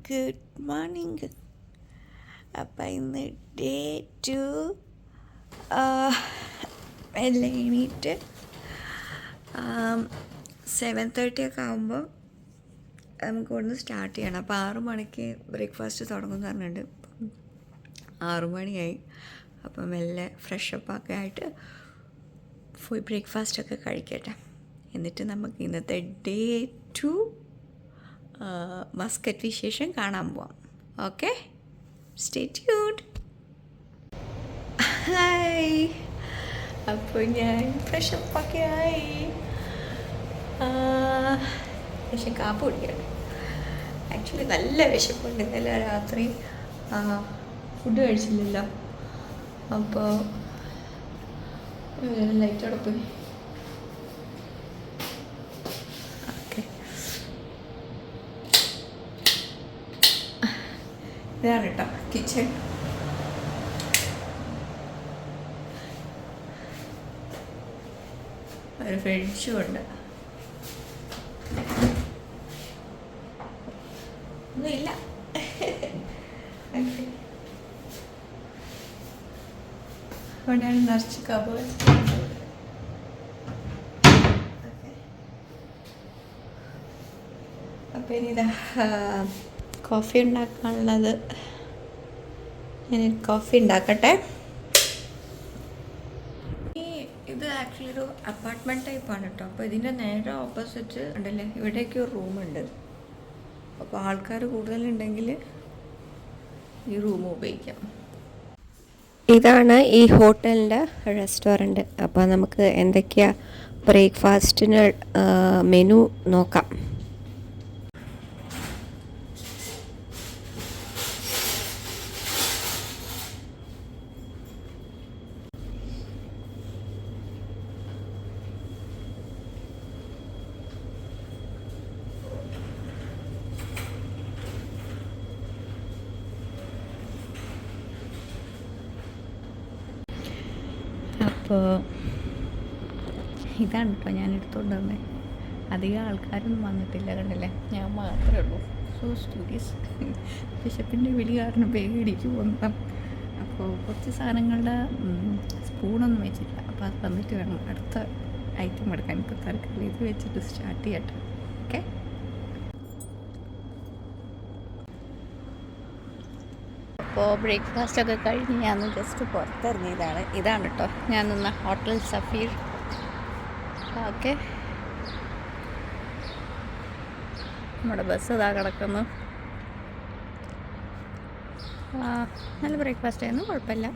Good morning. അപ്പം ഇന്ന് day 2 എല്ലാം എണീറ്റ് 7:30 ഒക്കെ ആകുമ്പോൾ നമുക്ക് ഇവിടുന്ന് സ്റ്റാർട്ട് ചെയ്യണം. അപ്പോൾ 6 മണിക്ക് ബ്രേക്ക്ഫാസ്റ്റ് തുടങ്ങുമെന്ന് പറഞ്ഞിട്ടുണ്ട്. 6 മണിയായി. അപ്പം മെല്ലെ ഫ്രഷപ്പൊക്കെ ആയിട്ട് പോയി ബ്രേക്ക്ഫാസ്റ്റൊക്കെ കഴിക്കട്ടെ. എന്നിട്ട് നമുക്ക് ഇന്നത്തെ ഡേ 2 മസ്കറ്റ് വിശേഷം കാണാൻ പോവാം. Okay, stay tuned. ഹായ്, അപ്പോൾ ഞാൻ ഫ്രഷപ്പൊക്കെ ആയി. പക്ഷെ കാപ്പ് കുടിക്കണം. ആക്ച്വലി നല്ല വിശപ്പുണ്ട്. ഇന്നലെ രാത്രി ഫുഡ് കഴിച്ചില്ലല്ലോ. അപ്പോൾ ലൈറ്റോടെ പോയി. ഓക്കെ, ഇതാണ് കേട്ടോ കിച്ചൺ. ഒരു ഫ്രിഡ്ജും ഉണ്ട്. ഒന്നുമില്ല. അവിടെയാണ് നിറച്ച് കബോർഡ്. അപ്പം ഇനി ഇതാ കോഫി ഉണ്ടാക്കാനുള്ളത്. ഞാൻ കോഫി ഉണ്ടാക്കട്ടെ. ഇത് ആക്ച്വലി ഒരു അപ്പാർട്ട്മെൻറ്റ് ടൈപ്പാണ് കേട്ടോ. അപ്പോൾ ഇതിൻ്റെ നേരെ ഓപ്പോസിറ്റ് ഉണ്ടല്ലേ, ഇവിടേക്ക് ഒരു റൂമുണ്ട്. അപ്പോൾ ആൾക്കാർ കൂടുതലുണ്ടെങ്കിൽ ഈ റൂം ഉപയോഗിക്കാം. ഇതാണ് ഈ ഹോട്ടലിൻ്റെ റെസ്റ്റോറൻറ്റ്. അപ്പോൾ നമുക്ക് എന്തൊക്കെയാണ് ബ്രേക്ക്ഫാസ്റ്റിന് മെനു നോക്കാം. അപ്പോൾ ഇതാണ് കേട്ടോ ഞാൻ എടുത്തുകൊണ്ട് വന്നത്. അധികം ആൾക്കാരൊന്നും വന്നിട്ടില്ല, കണ്ടില്ലേ, ഞാൻ മാത്രമേ ഉള്ളൂ. സോ സ്റ്റൂഡിയസ്. വിശപ്പിൻ്റെ വിളി കാരണം പേടിച്ച് പോകുന്ന. അപ്പോൾ കുറച്ച് സാധനങ്ങളുടെ സ്പൂണൊന്നും വെച്ചില്ല. അപ്പോൾ അത് വന്നിട്ട് വേണം അടുത്ത ഐറ്റം എടുക്കാൻ. ഇപ്പോൾ തൽക്കാലം ഇത് വെച്ചിട്ട് സ്റ്റാർട്ട് ചെയ്യട്ടെ. ഓക്കെ, അപ്പോൾ ബ്രേക്ക്ഫാസ്റ്റൊക്കെ കഴിഞ്ഞ് ഞാൻ ജസ്റ്റ് പുറത്തിറങ്ങിയതാണ്. ഇതാണ് കേട്ടോ ഞാൻ നിന്ന ഹോട്ടൽ സഫീർ. ഓക്കെ, നമ്മുടെ ബസ് ഇതാ കിടക്കുന്നു. നല്ല ബ്രേക്ക്ഫാസ്റ്റ് ആയിരുന്നു, കുഴപ്പമില്ല.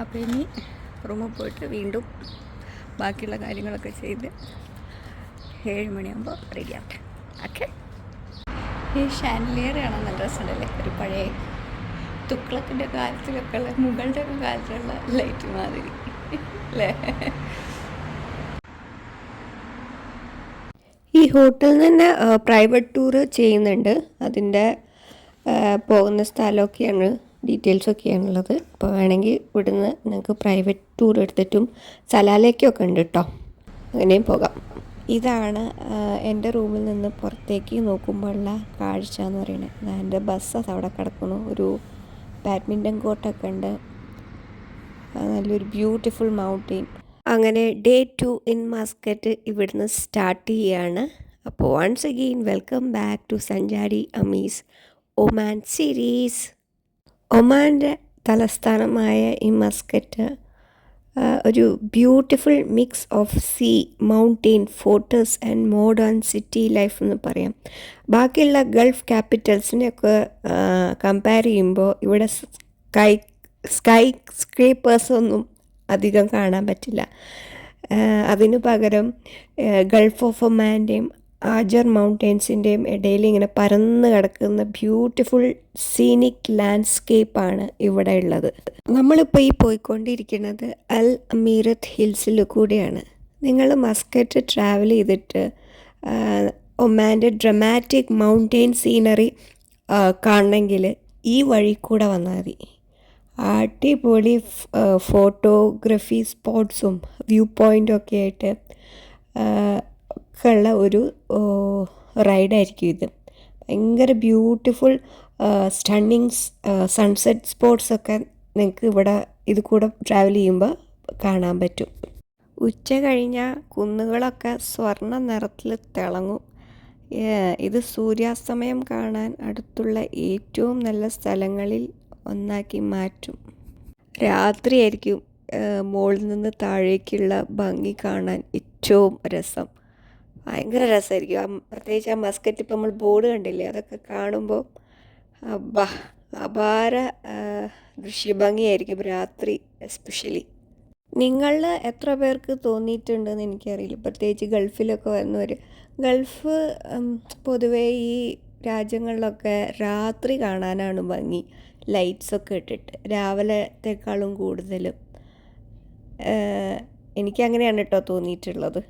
അപ്പോൾ ഇനി റൂമിൽ പോയിട്ട് വീണ്ടും ബാക്കിയുള്ള കാര്യങ്ങളൊക്കെ ചെയ്ത് 7 മണിയാകുമ്പോൾ റെഡി ആവട്ടെ. ഓക്കെ, ഈ ഷാൻലിയർ ആണ് നല്ല രസമുണ്ടല്ലേ, ഒരു പഴയ തുക്ലക്കിൻ്റെ കാലത്തിലൊക്കെ ഉള്ള, മുകളുടെ ഒക്കെ കാലത്തുള്ള ലൈറ്റ് മാതിരി അല്ലേ. ഈ ഹോട്ടലിൽ നിന്ന് പ്രൈവറ്റ് ടൂറ് ചെയ്യുന്നുണ്ട്. അതിൻ്റെ പോകുന്ന സ്ഥലമൊക്കെയാണ്, ഡീറ്റെയിൽസൊക്കെയാണുള്ളത്. അപ്പോൾ വേണമെങ്കിൽ ഇവിടുന്ന് നിങ്ങൾക്ക് പ്രൈവറ്റ് ടൂർ എടുത്തിട്ടും സലാലേക്കൊക്കെ ഉണ്ട് കേട്ടോ, അങ്ങനെയും പോകാം. ഇതാണ് എൻ്റെ റൂമിൽ നിന്ന് പുറത്തേക്ക് നോക്കുമ്പോഴുള്ള കാഴ്ച എന്ന് പറയുന്നത്. എൻ്റെ ബസ് അവിടെ കിടക്കുന്നു. ഒരു ബാഡ്മിൻ്റൺ കോർട്ടൊക്കെ ഉണ്ട്. നല്ലൊരു ബ്യൂട്ടിഫുൾ മൗണ്ടെയിൻ. അങ്ങനെ ഡേ 2 ഇൻ മസ്കറ്റ് ഇവിടുന്ന് സ്റ്റാർട്ട് ചെയ്യുകയാണ്. അപ്പോൾ once again welcome back to Sanchari Ameez Oman series. ഒമാൻ്റെ തലസ്ഥാനമായ ഈ മസ്കറ്റ് ഒരു beautiful mix of sea, mountain, fortress and modern city life എന്ന് പറയാം. ബാക്കിയുള്ള ഗൾഫ് ക്യാപിറ്റൽസിനെയൊക്കെ കമ്പയർ ചെയ്യുമ്പോൾ ഇവിടെ സ്കൈ സ്ക്രേപ്പേഴ്സൊന്നും അധികം കാണാൻ പറ്റില്ല. അതിനു പകരം ഗൾഫ് ഓഫ് ഒമാൻ്റെയും ആജർ മൗണ്ടെയ്ൻസിൻ്റെയും ഇടയിൽ ഇങ്ങനെ പരന്ന് കിടക്കുന്ന ബ്യൂട്ടിഫുൾ സീനിക് ലാൻഡ്സ്കേപ്പാണ് ഇവിടെ ഉള്ളത്. നമ്മളിപ്പോൾ ഈ പോയിക്കൊണ്ടിരിക്കുന്നത് അൽ അമീറത്ത് ഹിൽസിൽ കൂടെയാണ്. നിങ്ങൾ മസ്കറ്റ് ട്രാവൽ ചെയ്തിട്ട് ഒമാൻ്റെ ഡ്രമാറ്റിക് മൗണ്ടെയിൻ സീനറി കാണണമെങ്കിൽ ഈ വഴി കൂടെ വന്നാൽ മതി. അടിപൊളി ഫോട്ടോഗ്രഫി സ്പോട്ട്സും വ്യൂ പോയിൻ്റും ഒക്കെ ആയിട്ട് ഒക്കെ ഉള്ള ഒരു റൈഡായിരിക്കും ഇത്. ഭയങ്കര ബ്യൂട്ടിഫുൾ സ്റ്റണ്ണിങ് സൺസെറ്റ് സ്പോട്ട്സൊക്കെ നിങ്ങൾക്ക് ഇവിടെ ഇത് കൂടെ ട്രാവൽ ചെയ്യുമ്പോൾ കാണാൻ പറ്റും. ഉച്ച കഴിഞ്ഞാൽ കുന്നുകളൊക്കെ സ്വർണ്ണ നിറത്തിൽ തിളങ്ങും. ഇത് സൂര്യാസ്തമയം കാണാൻ അടുത്തുള്ള ഏറ്റവും നല്ല സ്ഥലങ്ങളിൽ ഒന്നാക്കി മാറ്റും. രാത്രിയായിരിക്കും മുകളിൽ നിന്ന് താഴേക്കുള്ള ഭംഗി കാണാൻ ഏറ്റവും രസം. ഭയങ്കര രസമായിരിക്കും. പ്രത്യേകിച്ച് ആ മസ്കറ്റ് ഇപ്പം നമ്മൾ ബോർഡ് കണ്ടില്ലേ, അതൊക്കെ കാണുമ്പോൾ അപാര ദൃശ്യഭംഗിയായിരിക്കും രാത്രി എസ്പെഷ്യലി. നിങ്ങളിൽ എത്ര പേർക്ക് തോന്നിയിട്ടുണ്ടെന്ന് എനിക്കറിയില്ല, പ്രത്യേകിച്ച് ഗൾഫിലൊക്കെ വന്നവർ. ഗൾഫ് പൊതുവേ ഈ രാജ്യങ്ങളിലൊക്കെ രാത്രി കാണാനാണ് ഭംഗി, ലൈറ്റ്സൊക്കെ ഇട്ടിട്ട് രാവിലത്തേക്കാളും കൂടുതലും. എനിക്കങ്ങനെയാണ് കേട്ടോ തോന്നിയിട്ടുള്ളത്.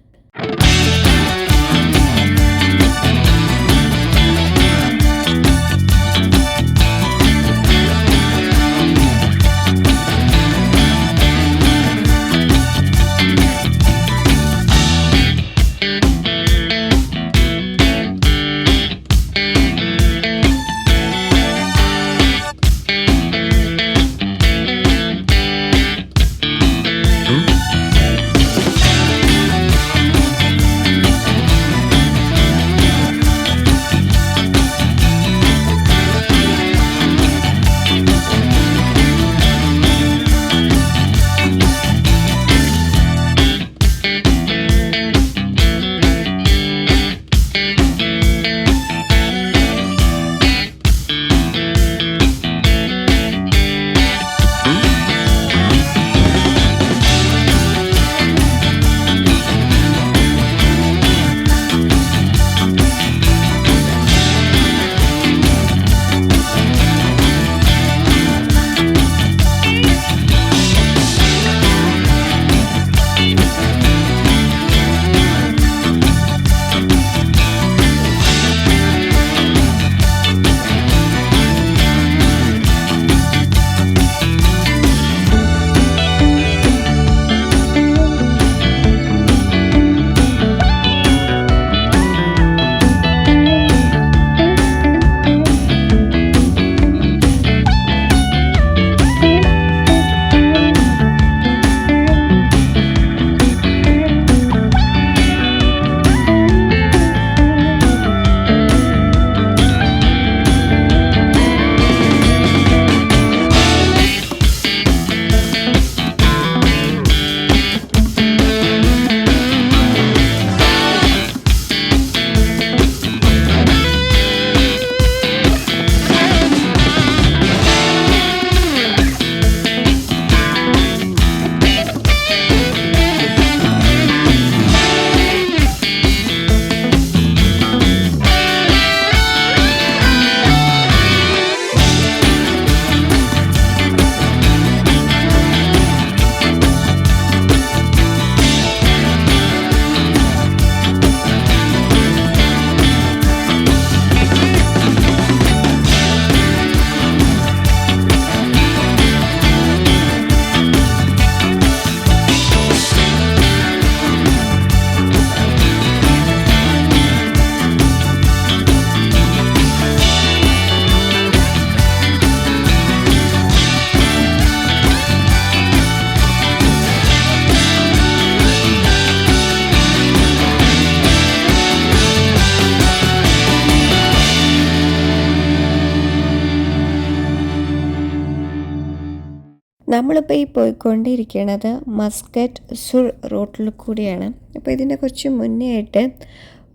നമ്മളിപ്പോൾ ഈ പോയിക്കൊണ്ടിരിക്കുന്നത് മസ്കറ്റ് സുർ റോട്ടിൽ കൂടിയാണ്. അപ്പോൾ ഇതിൻ്റെ കുറച്ച് മുന്നേ ആയിട്ട്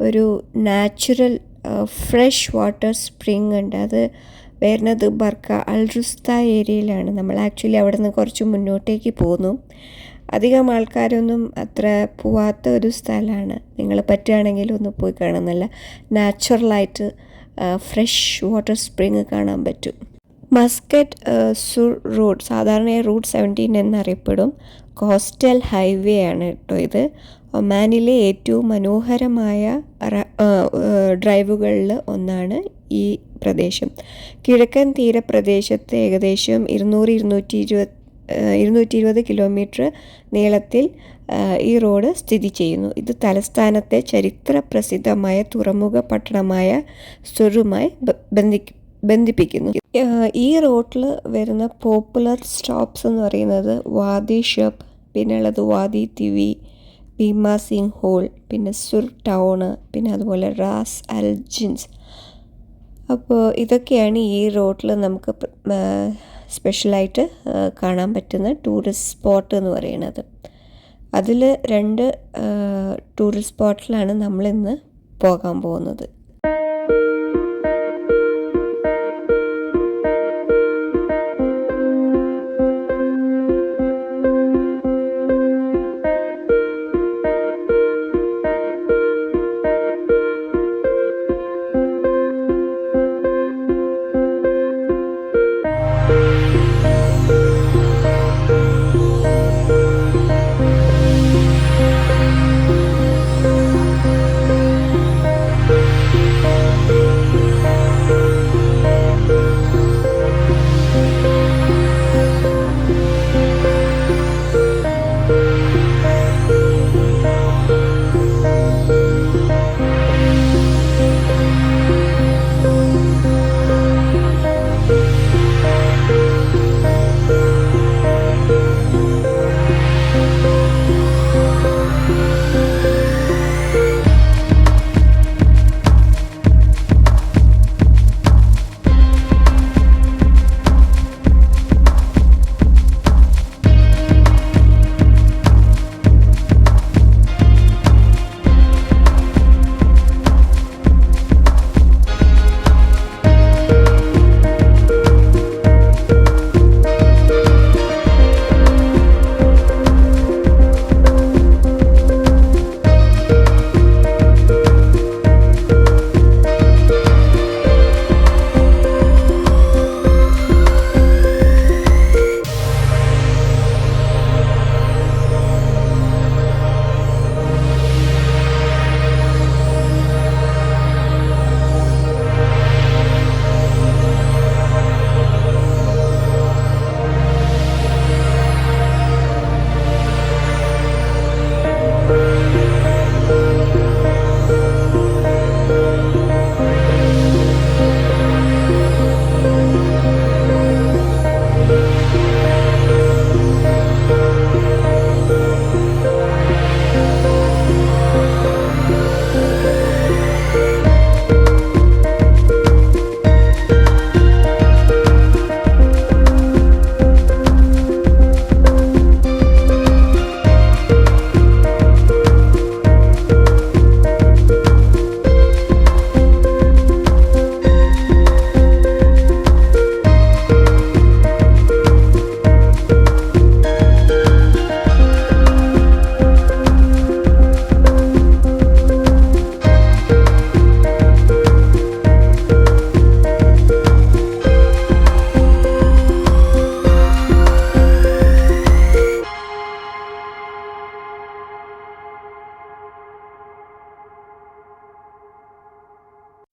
ഒരു നാച്ചുറൽ ഫ്രഷ് വാട്ടർ സ്പ്രിങ് ഉണ്ട്. അത് വരുന്നത് ബർക്ക അൽറുസ്ത ഏരിയയിലാണ്. നമ്മൾ ആക്ച്വലി അവിടെ നിന്ന് കുറച്ച് മുന്നോട്ടേക്ക് പോന്നു. അധികം ആൾക്കാരൊന്നും അത്ര പോവാത്ത ഒരു സ്ഥലമാണ്. നിങ്ങൾ പറ്റുകയാണെങ്കിൽ ഒന്ന് പോയി കാണാൻ, നല്ല നാച്ചുറലായിട്ട് ഫ്രഷ് വാട്ടർ സ്പ്രിങ് കാണാൻ പറ്റും. മസ്കറ്റ് സുർ റോഡ് സാധാരണയായി റൂട്ട് 17 എന്നറിയപ്പെടും. കോസ്റ്റൽ ഹൈവേ ആണ് കേട്ടോ ഇത്. ഒമാനിലെ ഏറ്റവും മനോഹരമായ ഡ്രൈവുകളിൽ ഒന്നാണ് ഈ പ്രദേശം. കിഴക്കൻ തീരപ്രദേശത്ത് ഏകദേശം 200-220 220 കിലോമീറ്റർ നീളത്തിൽ ഈ റോഡ് സ്ഥിതി ചെയ്യുന്നു. ഇത് തലസ്ഥാനത്തെ ചരിത്ര പ്രസിദ്ധമായ തുറമുഖ പട്ടണമായ സുറുമായി ബന്ധിപ്പിക്കുന്നു. ഈ റോഡിൽ വരുന്ന പോപ്പുലർ സ്റ്റോപ്സ് എന്ന് പറയുന്നത് വാദി ഷബ്, പിന്നെ ഉള്ളത് വാദി തിവി, ഭീമാ സിംഗ് ഹോൾ, പിന്നെ സുർ ടൗണ്, പിന്നെ അതുപോലെ റാസ് അൽ ജിൻസ്. അപ്പോൾ ഇതൊക്കെയാണ് ഈ റോഡിൽ നമുക്ക് സ്പെഷ്യലായിട്ട് കാണാൻ പറ്റുന്ന ടൂറിസ്റ്റ് സ്പോട്ട് എന്ന് പറയുന്നത്. അതിൽ 2 ടൂറിസ്റ്റ് സ്പോട്ടിലാണ് നമ്മളിന്ന് പോകാൻ പോകുന്നത്.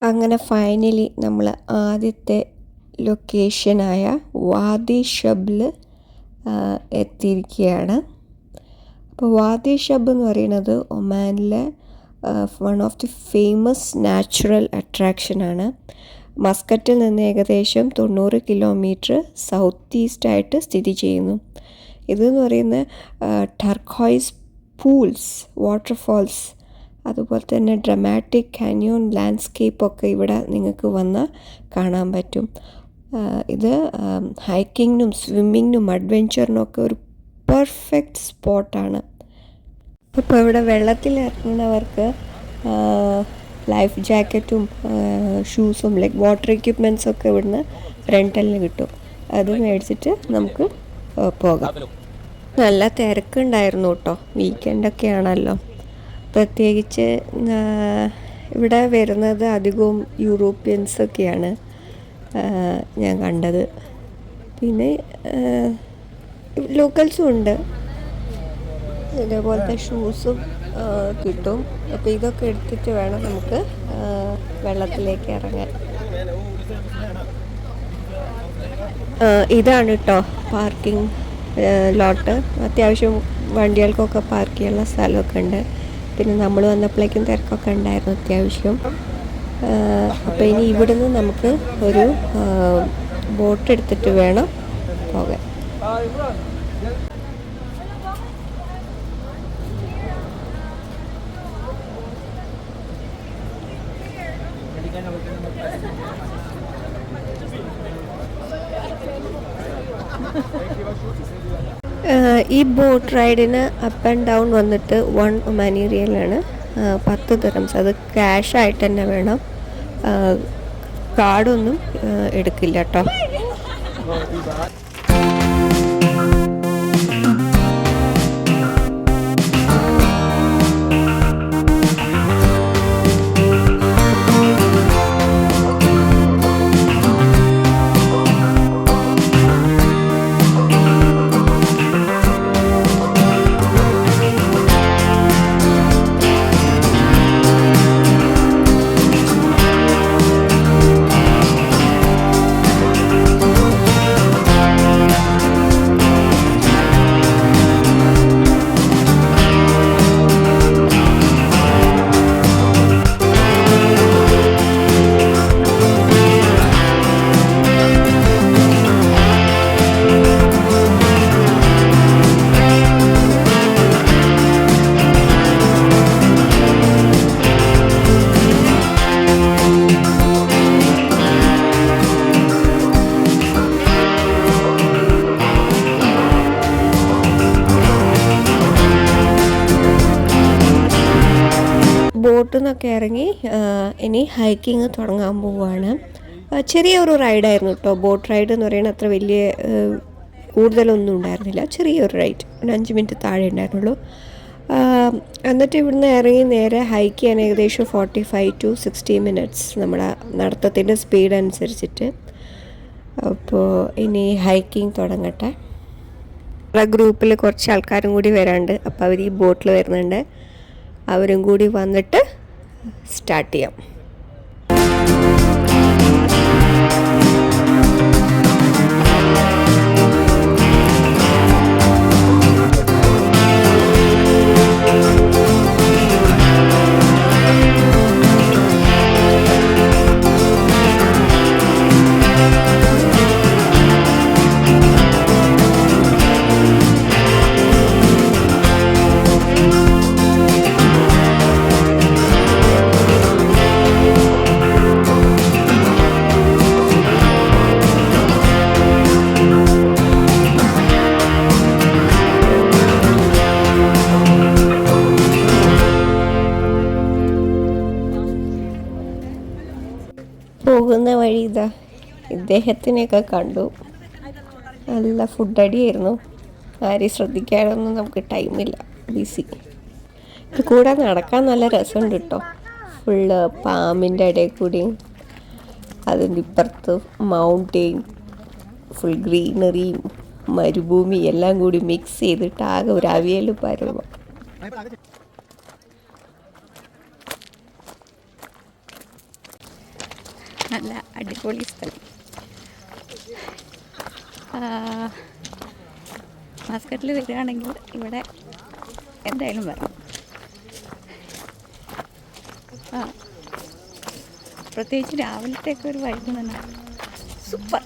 അങ്ങനെ ഫൈനലി നമ്മൾ ആദ്യത്തെ ലൊക്കേഷനായ വാദി ഷബിൽ എത്തിയിരിക്കുകയാണ്. അപ്പോൾ വാദി ഷബ് എന്ന് പറയുന്നത് ഒമാനിലെ one of the famous natural അട്രാക്ഷനാണ്. മസ്കറ്റിൽ നിന്ന് ഏകദേശം 90 കിലോമീറ്റർ സൗത്ത് ഈസ്റ്റായിട്ട് സ്ഥിതി ചെയ്യുന്നു. ഇതെന്ന് പറയുന്ന ടർക്കോയ്സ് പൂൾസ്, വാട്ടർഫാൾസ്, അതുപോലെ തന്നെ ഡ്രമാറ്റിക് കാനിയോൺ ലാൻഡ്സ്കേപ്പൊക്കെ ഇവിടെ നിങ്ങൾക്ക് വന്ന് കാണാൻ പറ്റും. ഇത് ഹൈക്കിങ്ങിനും സ്വിമ്മിങ്ങിനും അഡ്വെഞ്ചറിനൊക്കെ ഒരു പെർഫെക്റ്റ് സ്പോട്ടാണ്. ഇപ്പോൾ ഇവിടെ വെള്ളത്തിൽ ഇറങ്ങുന്നവർക്ക് ലൈഫ് ജാക്കറ്റും ഷൂസും ലൈക്ക് വാട്ടർ എക്യുപ്മെൻറ്റ്സൊക്കെ ഇവിടുന്ന് റെൻ്റലിന് കിട്ടും. അത് മേടിച്ചിട്ട് നമുക്ക് പോകാം. നല്ല തിരക്കുണ്ടായിരുന്നു കേട്ടോ, വീക്കെൻഡൊക്കെ ആണല്ലോ. പ്രത്യേകിച്ച് ഇവിടെ വരുന്നത് അധികവും യൂറോപ്യൻസൊക്കെയാണ് ഞാൻ കണ്ടത്. പിന്നെ ലോക്കൽസും ഉണ്ട്. ഇതേപോലത്തെ ഷൂസും കിട്ടും. അപ്പോൾ ഇതൊക്കെ എടുത്തിട്ട് വേണം നമുക്ക് വെള്ളത്തിലേക്ക് ഇറങ്ങാൻ. ഇതാണ് കേട്ടോ പാർക്കിംഗ് ലോട്ട്. അത്യാവശ്യം വണ്ടികൾക്കൊക്കെ പാർക്ക് ചെയ്യാനുള്ള സ്ഥലമൊക്കെ ഉണ്ട്. പിന്നെ നമ്മൾ വന്നപ്പോഴേക്കും തിരക്കൊക്കെ ഉണ്ടായിരുന്നു അത്യാവശ്യം. അപ്പോൾ ഇനി ഇവിടുന്ന് നമുക്ക് ഒരു ബോട്ട് എടുത്തിട്ട് വേണം പോകാൻ. ഈ ബോട്ട് റൈഡിന് അപ്പ് ആൻഡ് ഡൗൺ വന്നിട്ട് 1 ഒമാനി റിയലാണ്, 10 ദിർഹംസ്. അത് ക്യാഷായിട്ട് തന്നെ വേണം, കാർഡൊന്നും എടുക്കില്ല കേട്ടോ. ബോട്ടിൽ നിന്നൊക്കെ ഇറങ്ങി ഇനി ഹൈക്കിങ് തുടങ്ങാൻ പോവുകയാണ്. ചെറിയൊരു റൈഡായിരുന്നു കേട്ടോ. ബോട്ട് റൈഡ് എന്ന് പറയുന്നത് അത്ര വലിയ കൂടുതലൊന്നും ഉണ്ടായിരുന്നില്ല, ചെറിയൊരു റൈഡ്, ഒരു 5 മിനിറ്റ് താഴെ ഉണ്ടായിരുന്നുള്ളൂ. എന്നിട്ട് ഇവിടുന്ന് ഇറങ്ങി നേരെ ഹൈക്ക് ചെയ്യാൻ ഏകദേശം 45 to 60 മിനിറ്റ്സ് നമ്മുടെ നടത്തത്തിൻ്റെ സ്പീഡ് അനുസരിച്ചിട്ട്. അപ്പോൾ ഇനി ഹൈക്കിങ് തുടങ്ങട്ടെ. ഗ്രൂപ്പിൽ കുറച്ച് ആൾക്കാരും കൂടി വരാനുണ്ട്, അപ്പോൾ അവർ ഈ ബോട്ടിൽ വരുന്നുണ്ട്. അവരും കൂടി വന്നിട്ട് സ്റ്റാർട്ട് ചെയ്യാം. പോകുന്ന വഴി ഇതാ ഇദ്ദേഹത്തിനെയൊക്കെ കണ്ടു. നല്ല ഫുഡ് അടിയായിരുന്നു. ആരെയും ശ്രദ്ധിക്കാനൊന്നും നമുക്ക് ടൈമില്ല, ബിസി. ഇത് കൂടെ നടക്കാൻ നല്ല രസമുണ്ട് കേട്ടോ. ഫുള്ള് പാമ്പിൻ്റെ ഇടയിൽ കൂടിയും അതിൻ്റെ ഇപ്പുറത്ത് മൗണ്ടെയിൻ, ഫുൾ ഗ്രീനറിയും മരുഭൂമി എല്ലാം കൂടി മിക്സ് ചെയ്തിട്ട് ആകെ ഒരു അവിയൽ പരുവം. നല്ല അടിപൊളി സ്ഥലം. മാസ്കറ്റിൽ വരികയാണെങ്കിൽ ഇവിടെ എന്തായാലും വരണം. പ്രത്യേകിച്ച് രാവിലത്തേക്ക് ഒരു വൈബ് തന്നെ സൂപ്പർ.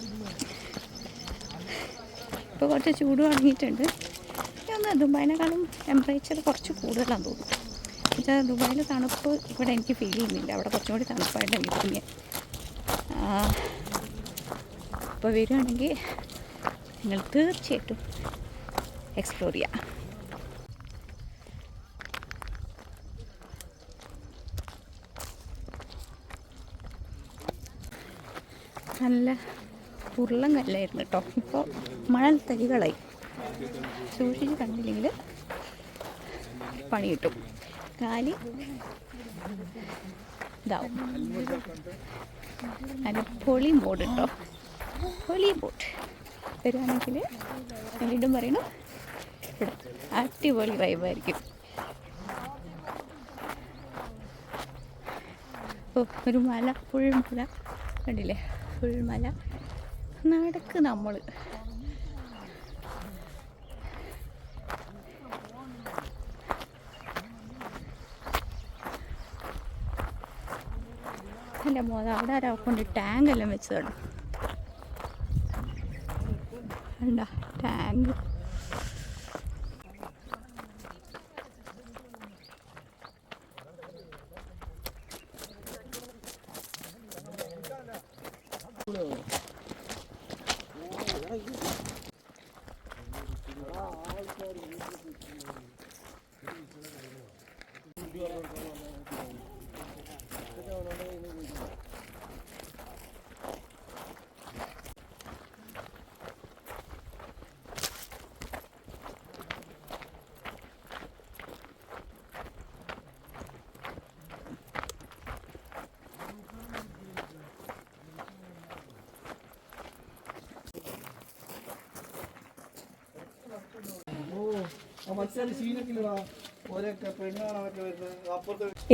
ഇപ്പോൾ കുറച്ച് ചൂട് തുടങ്ങിയിട്ടുണ്ട്. ഒന്ന് ദുബായിനെക്കാളും ടെമ്പറേച്ചർ കുറച്ച് കൂടുതലാണെന്ന് തോന്നുന്നു. എന്നുവെച്ചാൽ ദുബായിൽ തണുപ്പ് ഇവിടെ എനിക്ക് ഫീൽ ചെയ്യുന്നില്ല, അവിടെ കുറച്ചും കൂടി തണുപ്പായിട്ട് എനിക്ക് തോന്നിയത്. അപ്പോൾ വരികയാണെങ്കിൽ നിങ്ങൾ തീർച്ചയായിട്ടും എക്സ്പ്ലോർ ചെയ്യാം. നല്ല ഉരുളം കല്ലായിരുന്നു കേട്ടോ. ഇപ്പോൾ മണൽ തരികളായി. സൂക്ഷിച്ച് കണ്ടില്ലെങ്കിൽ പണി കിട്ടും, കാലി ഇതാവും. നല്ല പൊളി ബോട്ട് കേട്ടോ, പൊളി ബോട്ട്. വരുവാണെങ്കിൽ ഞാൻ വീണ്ടും പറയണു, ഇവിടെ അടിപൊളി വൈബായിരിക്കും. ഒരു മല, ഫുൾ മല കണ്ടില്ലേ, ഫുൾ മല. നടക്ക് നമ്മൾ എൻ്റെ മോത അവിടെ ആരാ കൊണ്ട് ടാങ്കെല്ലാം വെച്ചതാണ്. വേണ്ട ടാങ്ക്.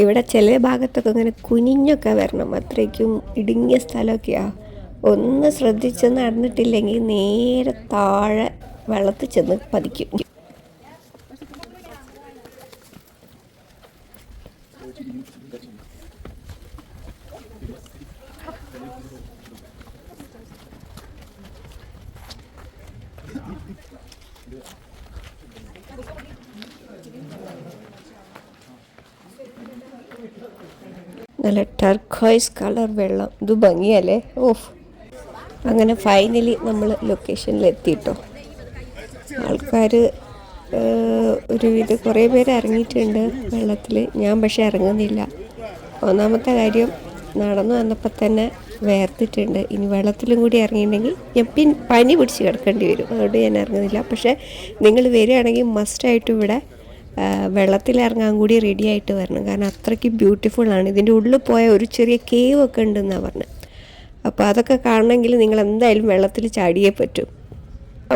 ഇവിടെ ചില ഭാഗത്തൊക്കെ ഇങ്ങനെ കുനിഞ്ഞൊക്കെ വരണം, അത്രയ്ക്കും ഇടുങ്ങിയ സ്ഥലമൊക്കെയാണ്. ഒന്ന് ശ്രദ്ധിച്ച് നടന്നിട്ടില്ലെങ്കിൽ നേരെ താഴെ വെള്ളത്തിൽ ചെന്ന് പതിക്കും. നല്ല ടർക്കോയ്സ് കളർ വെള്ളം, ഇത് ഭംഗിയല്ലേ. ഓഫ്, അങ്ങനെ ഫൈനലി നമ്മൾ ലൊക്കേഷനിൽ എത്തിയിട്ടോ. ആൾക്കാർ ഒരുവിധം കുറേ പേര് ഇറങ്ങിയിട്ടുണ്ട് വെള്ളത്തിൽ. ഞാൻ പക്ഷേ ഇറങ്ങുന്നില്ല. ഒന്നാമത്തെ കാര്യം, നടന്നു വന്നപ്പോൾ തന്നെ വേർത്തിട്ടുണ്ട്. ഇനി വെള്ളത്തിലും കൂടി ഇറങ്ങിയിട്ടുണ്ടെങ്കിൽ ഞാൻ പനി പിടിച്ച് കിടക്കേണ്ടി വരും. അതുകൊണ്ട് ഞാൻ ഇറങ്ങുന്നില്ല. പക്ഷേ നിങ്ങൾ വരികയാണെങ്കിൽ മസ്റ്റായിട്ടും ഇവിടെ വെള്ളത്തിലിറങ്ങാൻ കൂടി റെഡി ആയിട്ട് വരണം. കാരണം അത്രയ്ക്ക് ബ്യൂട്ടിഫുള്ളാണ്. ഇതിൻ്റെ ഉള്ളിൽ പോയ ഒരു ചെറിയ കേവ് ഒക്കെ ഉണ്ടെന്നാണ് പറഞ്ഞത്. അപ്പോൾ അതൊക്കെ കാണണമെങ്കിൽ നിങ്ങൾ എന്തായാലും വെള്ളത്തിൽ ചാടിയേ പറ്റും.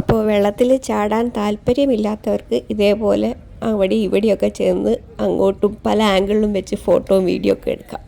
അപ്പോൾ വെള്ളത്തിൽ ചാടാൻ താല്പര്യമില്ലാത്തവർക്ക് ഇതേപോലെ അവിടെ ഇവിടെയൊക്കെ ചെന്ന് അങ്ങോട്ടും പല ആംഗിളിലും വെച്ച് ഫോട്ടോയും വീഡിയോ ഒക്കെ എടുക്കാം.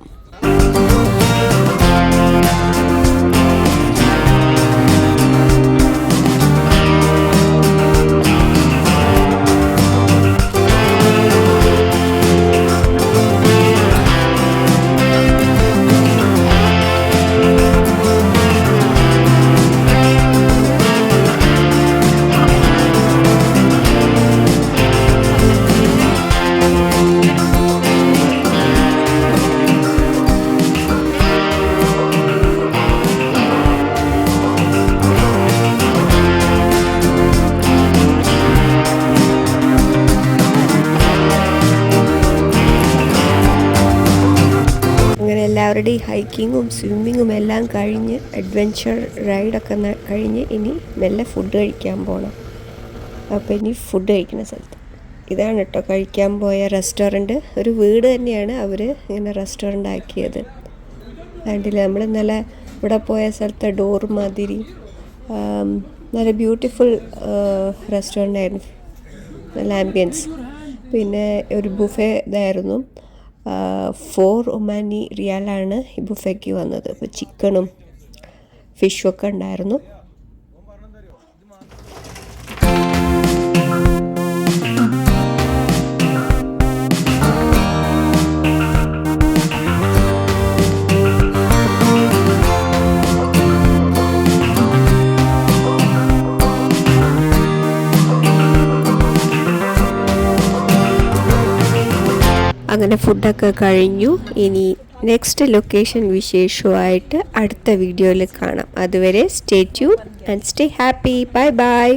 എല്ലാവരുടെയും ഹൈക്കിങ്ങും സ്വിമ്മിങ്ങും എല്ലാം കഴിഞ്ഞ് അഡ്വെഞ്ചർ റൈഡൊക്കെ കഴിഞ്ഞ് ഇനി മെല്ലെ ഫുഡ് കഴിക്കാൻ പോകണം. അപ്പോൾ ഇനി ഫുഡ് കഴിക്കുന്ന സ്ഥലത്ത് ഇതാണ് കേട്ടോ കഴിക്കാൻ പോയ റെസ്റ്റോറൻറ്റ്. ഒരു വീട് തന്നെയാണ് അവർ ഇങ്ങനെ റെസ്റ്റോറൻ്റ് ആക്കിയത്. അതിൽ നമ്മൾ ഇന്നലെ ഇവിടെ പോയ സ്ഥലത്തെ ഡോർ മാതിരി നല്ല ബ്യൂട്ടിഫുൾ റെസ്റ്റോറൻ്റ് ആയിരുന്നു. നല്ല ആംബിയൻസ്. പിന്നെ ഒരു ബുഫേ ഇതായിരുന്നു. 4 ഒമാനി റിയാലാണ് ഈ ബുഫയ്ക്ക് വന്നത്. അപ്പോൾ ചിക്കനും ഫിഷും ഒക്കെ ഉണ്ടായിരുന്നു. അങ്ങനെ ഫുഡൊക്കെ കഴിഞ്ഞു. ഇനി നെക്സ്റ്റ് ലൊക്കേഷൻ വിശേഷമായിട്ട് അടുത്ത വീഡിയോയിൽ കാണാം. അതുവരെ stay tune and stay happy. Bye bye.